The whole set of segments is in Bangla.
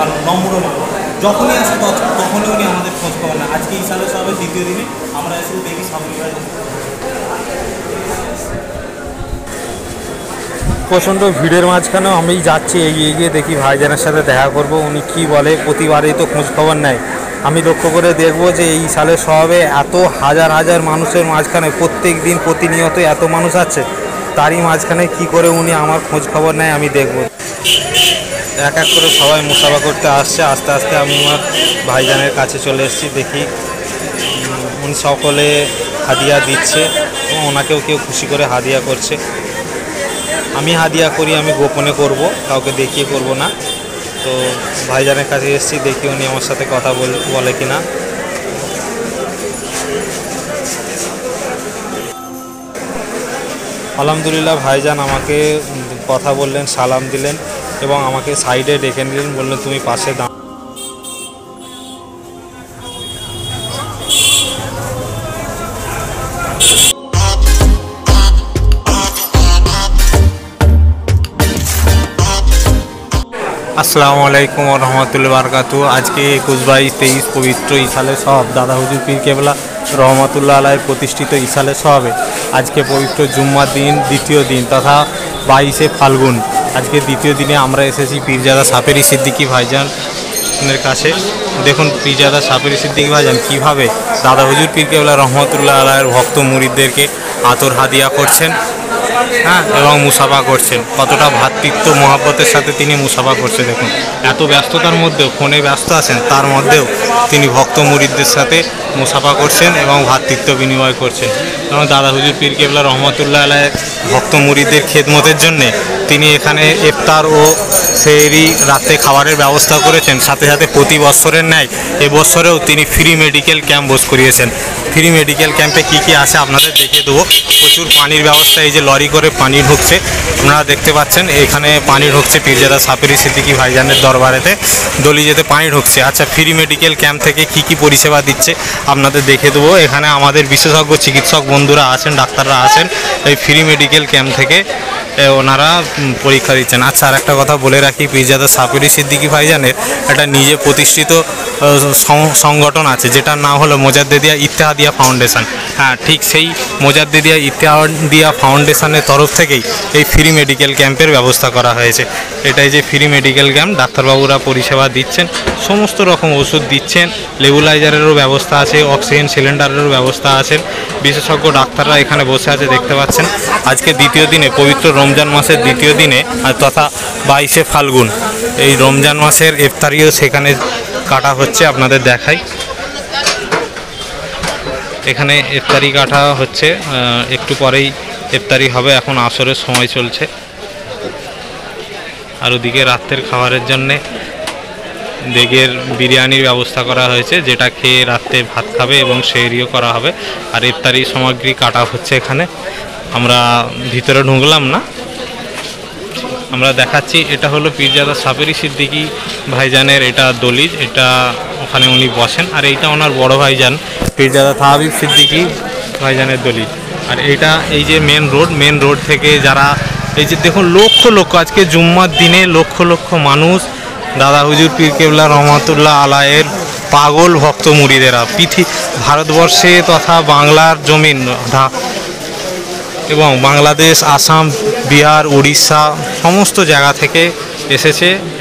ভালো, নম্র মানুষ। যখনই আসে তখনই উনি আমাদের খোঁজ খবর না। আজকে ইসালে সাহেবের দ্বিতীয় দিনে আমরা এসে দেখি সামনে ভাই প্রচণ্ড ভিড়ের মাঝখানেও আমি যাচ্ছি, এগিয়ে গিয়ে দেখি ভাইজানের সাথে দেখা করব, উনি কি বলে। প্রতিবারেই তো খোঁজ খবর নেয়। আমি লক্ষ্য করে দেখব যে এই সালের সবে এত হাজার হাজার মানুষের মাঝখানে প্রত্যেক দিন প্রতিনিয়ত এত মানুষ আছে, তারই মাঝখানে কি করে উনি আমার খোঁজ খবর নেয় আমি দেখব। এক এক করে সবাই মুসাফা করতে আসছে। আস্তে আস্তে আমি আমার ভাইজানের কাছে চলে এসেছি। দেখি উনি সকলে হাদিয়া দিচ্ছে এবং ওনাকেও কেউ খুশি করে হাদিয়া করছে। আমি হাদিয়া করি, আমি গোপনে করব, কাউকে দেখিয়ে করব না। তো ভাইজানের কাছে এসেছি, দেখি উনি আমার সাথে কথা বলে কিনা। আলহামদুলিল্লাহ ভাইজান আমাকে কথা বললেন, সালাম দিলেন এবং আমাকে সাইডে ডেকে নিলেন, বললেন তুমি পাশে দাঁড়াও। আসসালামু আলাইকুম ওয়া রাহমাতুল্লাহি ওয়া বারাকাতুহু। আজকে 21/22/23 পবিত্র ইসালে সওয়াব দাদা হুজুর পীর কেবলা রহমাতুল্লাহ আলাইহি প্রতিষ্ঠিত ইসালে সওয়াবে আজকে পবিত্র জুম্মার দিন, দ্বিতীয় দিন তথা 22শে ফাল্গুন। আজকে দ্বিতীয় দিনে আমরা এসেছি পীরজাদা সাপেরি সিদ্দিকী ভাইজানের কাছে। দেখুন পীরজাদা সাপেরি সিদ্দিকী ভাইজান কীভাবে দাদা হুজুর পীর কেবলা রহমাতুল্লাহ আলাইহির ভক্ত মুরিদদেরকে আতর হাদিয়া করছেন, হ্যাঁ, এবং মুসাফা করছেন। কতটা ভ্রাতৃত্ব মহব্বতের সাথে তিনি মুসাফা করছেন। দেখুন এত ব্যস্ততার মধ্যেও, ফোনে ব্যস্ত আছেন, তার মধ্যেও তিনি ভক্ত মুরিদদের সাথে মুসাফা করছেন এবং ভ্রাতৃত্ব বিনিময় করছেন। এবং দাদা হুজুর পীর কেবলা রহমাতুল্লাহ আলাইহি ভক্ত মুরিদদের খেদমতের জন্যে তিনি এখানে ইফতার ও সেহরি রাতে খাবারের ব্যবস্থা করেছেন। সাথে সাথে প্রতি বছরের ন্যায় এবছরেও তিনি ফ্রি মেডিকেল ক্যাম্প বস করিয়েছেন। ফ্রি মেডিকেল ক্যাম্পে কী কী আছে আপনাদের দেখিয়ে দেবো। প্রচুর পানির ব্যবস্থা, এই যে লরি করে পানি ঢুকছে আপনারা দেখতে পাচ্ছেন। এখানে পানি ঢুকছে পীরজাদা সাপেরি সিদ্দিকী ভাইজানের দরবারেতে, দলিজেতে পানি ঢুকছে। আচ্ছা, ফ্রি মেডিকেল ক্যাম্প থেকে কী কী পরিষেবা দিচ্ছে আপনাদের দেখে দেবো। এখানে আমাদের বিশেষজ্ঞ চিকিৎসক বন্ধুরা আছেন, ডাক্তাররা আছেন, এই ফ্রি মেডিকেল ক্যাম্প থেকে ওনারা পরীক্ষা দিচ্ছেন। আচ্ছা, আর একটা কথা বলে রাখি, পীরজাদা সাপেরি সিদ্দিকী ভাইজানের একটা নিজে প্রতিষ্ঠিত সংগঠন আছে, যেটার নাম হলো মোজাদ্দেদিয়া ইত্তেহাদিয়া ফাউন্ডেশন। হ্যাঁ, ঠিক সেই মোজাদ্দেদিয়া ইত্তেহাদিয়া ফাউন্ডেশনের তরফ থেকেই এই ফ্রি মেডিকেল ক্যাম্পের ব্যবস্থা করা হয়েছে। এটাই যে ফ্রি মেডিকেল ক্যাম্প, ডাক্তারবাবুরা পরিষেবা দিচ্ছেন, সমস্ত রকম ওষুধ দিচ্ছেন, লেবুলাইজারেরও ব্যবস্থা আছে, অক্সিজেন সিলিন্ডারেরও ব্যবস্থা আছে। বিশেষজ্ঞ ডাক্তাররা এখানে বসে আছে দেখতে পাচ্ছেন। আজকে দ্বিতীয় দিনে, পবিত্র রমজান মাসের দ্বিতীয় দিনে তথা 22শে ফাল্গুন, এই রমজান মাসের ইফতারিও সেখানে কাটা হচ্ছে। আপনাদের দেখাই, এখানে ইফতারি কাটা হচ্ছে, একটু পরেই ইফতারি হবে। এখন আসরের সময় চলছে। আর ওদিকে রাতের খাবারের জন্যে দেগের বিরিয়ানির ব্যবস্থা করা হয়েছে, যেটা খেয়ে রাতে ভাত খাবে এবং সেহরিও করা হবে। আর ইফতারি সামগ্রী কাটা হচ্ছে এখানে। আমরা ভিতরে ঢুকলাম না, আমরা দেখাচ্ছি। এটা হলো পীরজাদা সাপেরি সিদ্দিকী ভাইজানের এটা দলিজ, এটা ওখানে উনি বসেন। আর এইটা ওনার বড় ভাইজান পীরজাদা তাহাবিব সিদ্দিকী ভাইজানের দলিজ। আর এইটা এই যে মেন রোড থেকে যারা, এই যে দেখুন লক্ষ লক্ষ, আজকে জুম্মার দিনে লক্ষ লক্ষ মানুষ দাদা হুজুর পীর কেবলা রহমাতুল্লাহ আলাইহির পাগল ভক্ত মুরিদেরা ভারতবর্ষে তথা বাংলার জমিন এবং বাংলাদেশ, আসাম, বিহার, উড়িষ্যা সমস্ত জায়গা থেকে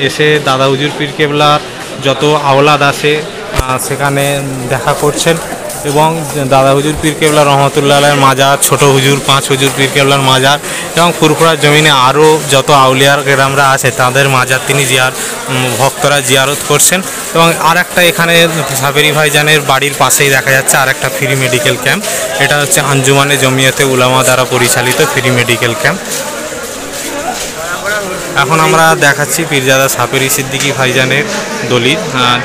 এসে দাদা হুজুর পীর কেবলার যত আওলাদ আছে সেখানে দেখা করছেন। এবং দাদা হুজুর পীর কেবলা রহমাতুল্লাহ আলাইহির মাজার, ছোট হুজুর, 5 হুজুর পীর কেবলার মাজার এবং ফুরফুরার জমিনে আরও যত আউলিয়ার কেরামরা আছে তাদের মাজার তিনি ভক্তরা জিয়ারত করছেন। এবং আর একটা এখানে সাপেরি ভাইজানের বাড়ির পাশেই দেখা যাচ্ছে আর একটা ফ্রি মেডিকেল ক্যাম্প। এটা হচ্ছে আঞ্জুমানে জমিয়তে উলামা দ্বারা পরিচালিত ফ্রি মেডিকেল ক্যাম্প। এখন আমরা দেখাচ্ছি পীরজাদা সাপেরি সিদ্দিকী ভাইজানের দলিল।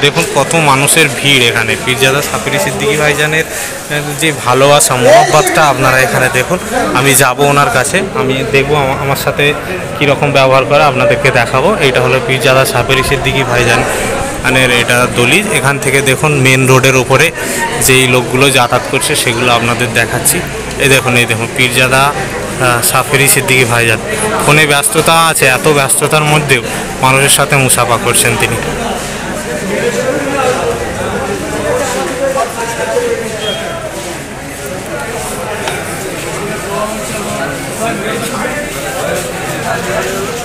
দেখুন কত মানুষের ভিড় এখানে। পীরজাদা সাপেরি সিদ্দিকী ভাইজানের যে ভালোবাসা, মহব্বতটা আপনারা এখানে দেখুন। আমি যাব ওনার কাছে, আমি দেখব আমার সাথে কীরকম ব্যবহার করে আপনাদেরকে দেখাবো। এইটা হলো পীরজাদা সাপেরি সিদ্দিকী ভাইজানের এটা দলিল। এখান থেকে দেখুন মেন রোডের ওপরে যেই লোকগুলো যাতায়াত করছে সেগুলো আপনাদের দেখাচ্ছি। এই দেখুন পীরজাদা সাপেরি সিদ্দিকী ভাইজান। ফোনে ব্যস্ততা আছে, এত ব্যস্ততার মধ্যেও মানুষের সাথে মুসাফা করছেন তিনি। Thank you.